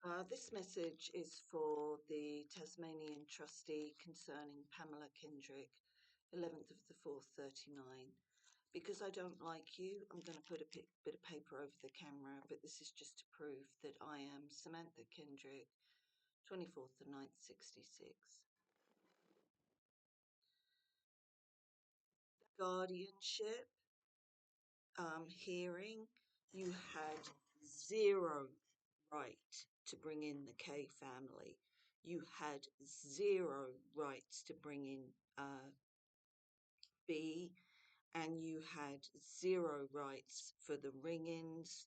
This message is for the Tasmanian trustee concerning Pamela Kendrick, 11th of the 4th, 39. Because I don't like you, I'm going to put a bit of paper over the camera, but this is just to prove that I am Samantha Kendrick, 24th the 9th, 66. Guardianship hearing, you had zero right to bring in the K family. You had zero rights to bring in B, and you had zero rights for the ring-ins.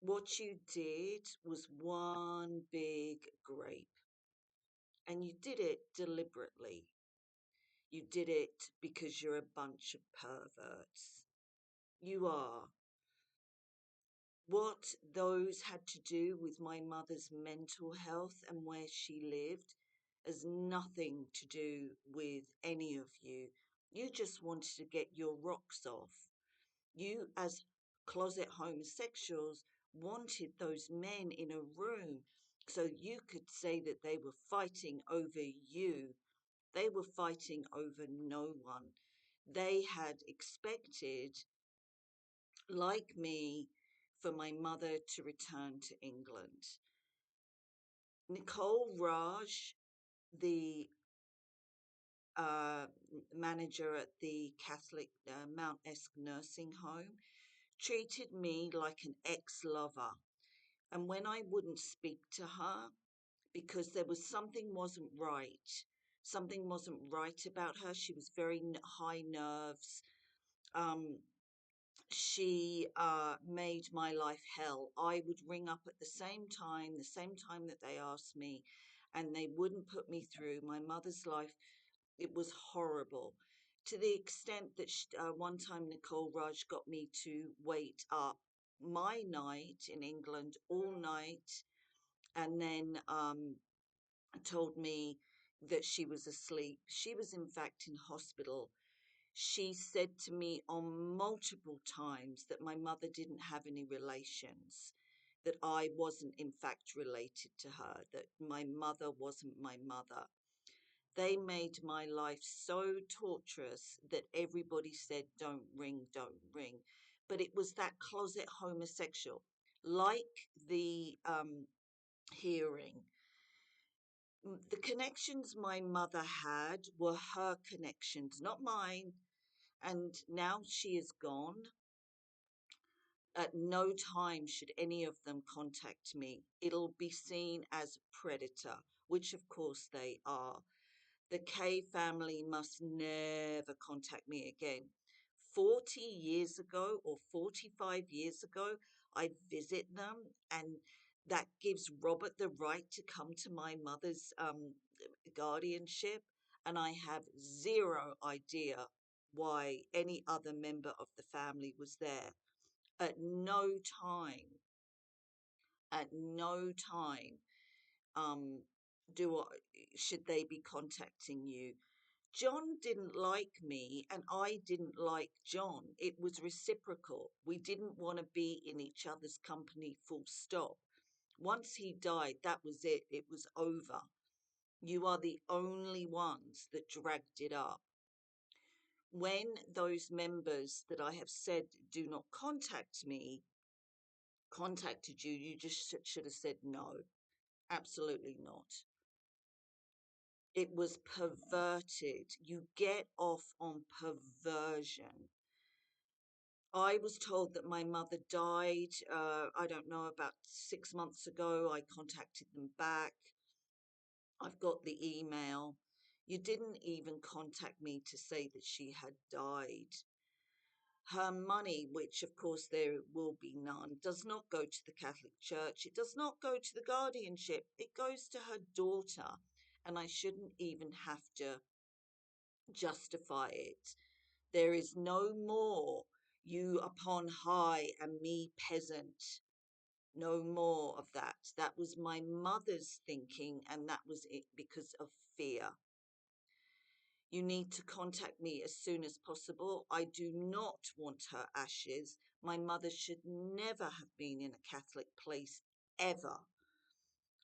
What you did was one big grape, and you did it deliberately. You did it because you're a bunch of perverts. You are. What those had to do with my mother's mental health and where she lived has nothing to do with any of you. You just wanted to get your rocks off. You, as closet homosexuals, wanted those men in a room so you could say that they were fighting over you. They were fighting over no one. They had expected, like me, for my mother to return to England. Nicole Raj, the uh, manager at the Catholic Mount Esk nursing home, treated me like an ex-lover. And when I wouldn't speak to her because there was something wasn't right about her. She was very high nerves. She made my life hell. I would ring up at the same time that they asked me, and they wouldn't put me through. My mother's life, it was horrible. To the extent that one time Nicole Raj got me to wait up my night in England all night, and then told me that she was asleep. She was in fact in hospital. She said to me on multiple times that my mother didn't have any relations, that I wasn't in fact related to her, that my mother wasn't my mother. They made my life so torturous that everybody said, don't ring, don't ring. But it was that closet homosexual, like the hearing. The connections my mother had were her connections, not mine. And now she is gone. At no time should any of them contact me. It'll be seen as predator, which of course they are. The K family must never contact me again. 40 years ago or 45 years ago, I visit them, and that gives Robert the right to come to my mother's guardianship, and I have zero idea why any other member of the family was there. At no time, at no time, um, do I, should they be contacting you. John didn't like me and I didn't like John. It was reciprocal. We didn't want to be in each other's company, full stop. Once he died, that was it. It was over. You are the only ones that dragged it up. When those members that I have said do not contact me contacted you, you just should have said no. Absolutely not. It was perverted. You get off on perversion. I was told that my mother died, I don't know, about 6 months ago. I contacted them back. I've got the email. You didn't even contact me to say that she had died. Her money, which of course there will be none, does not go to the Catholic Church. It does not go to the guardianship. It goes to her daughter. And I shouldn't even have to justify it. There is no more you upon high and me peasant. No more of that. That was my mother's thinking, and that was it because of fear. You need to contact me as soon as possible. I do not want her ashes. My mother should never have been in a Catholic place, ever.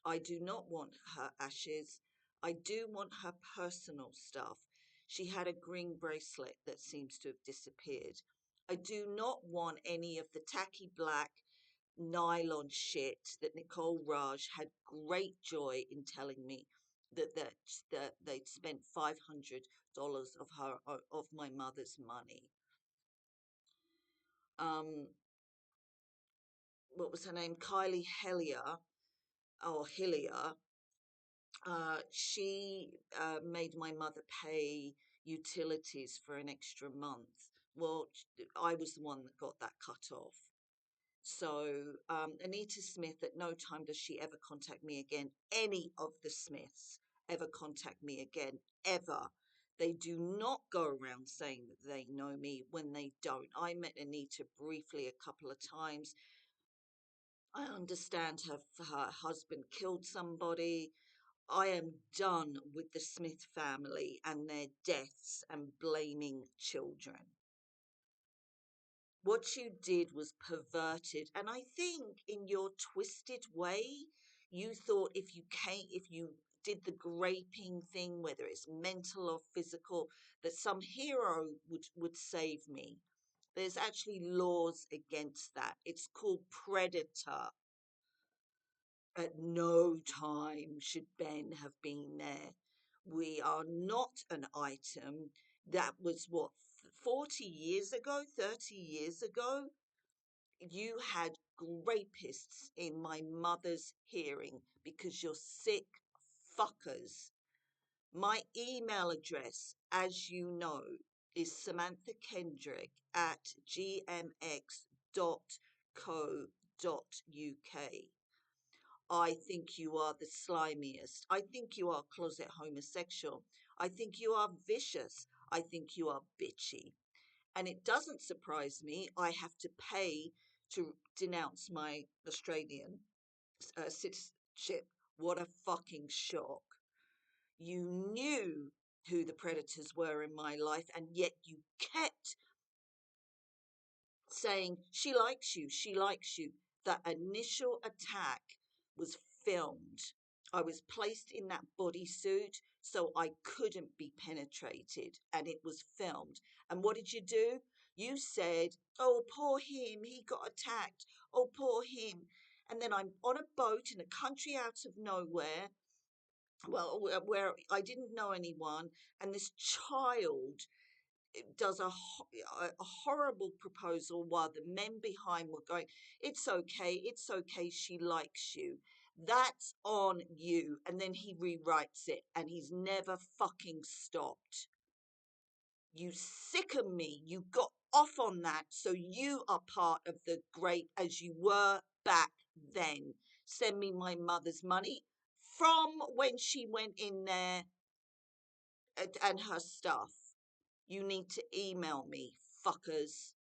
I do not want her ashes. I do want her personal stuff. She had a green bracelet that seems to have disappeared. I do not want any of the tacky black nylon shit that Nicole Raj had great joy in telling me that they'd spent $500 of her of my mother's money. Um, what was her name? Kylie Hellier or Hillier. She made my mother pay utilities for an extra month. Well, I was the one that got that cut off. So, Anita Smith, at no time does she ever contact me again. Any of the Smiths ever contact me again, ever. They do not go around saying that they know me when they don't. I met Anita briefly a couple of times. I understand her husband killed somebody. I am done with the Smith family and their deaths and blaming children. What you did was perverted, and I think in your twisted way, you thought if you did the graping thing, whether it's mental or physical, that some hero would save me. There's actually laws against that. It's called predator. At no time should Ben have been there. We are not an item. That was what, 40 years ago, 30 years ago? You had rapists in my mother's hearing because you're sick fuckers. My email address, as you know, is Samantha Kendrick at gmx.co.uk. I think you are the slimiest. I think you are closet homosexual. I think you are vicious. I think you are bitchy. And it doesn't surprise me I have to pay to denounce my Australian citizenship. What a fucking shock. You knew who the predators were in my life, and yet you kept saying, she likes you, she likes you. That initial attack was filmed. I was placed in that bodysuit so I couldn't be penetrated, and it was filmed. And what did you do? You said, oh, poor him, he got attacked. Oh, poor him. And then I'm on a boat in a country out of nowhere, well, where I didn't know anyone, and this child does a horrible proposal while the men behind were going, it's okay, she likes you. That's on you. And then he rewrites it and he's never fucking stopped. You sicken me. You got off on that. So you are part of the great as you were back then. Send me my mother's money from when she went in there and her stuff. You need to email me, fuckers.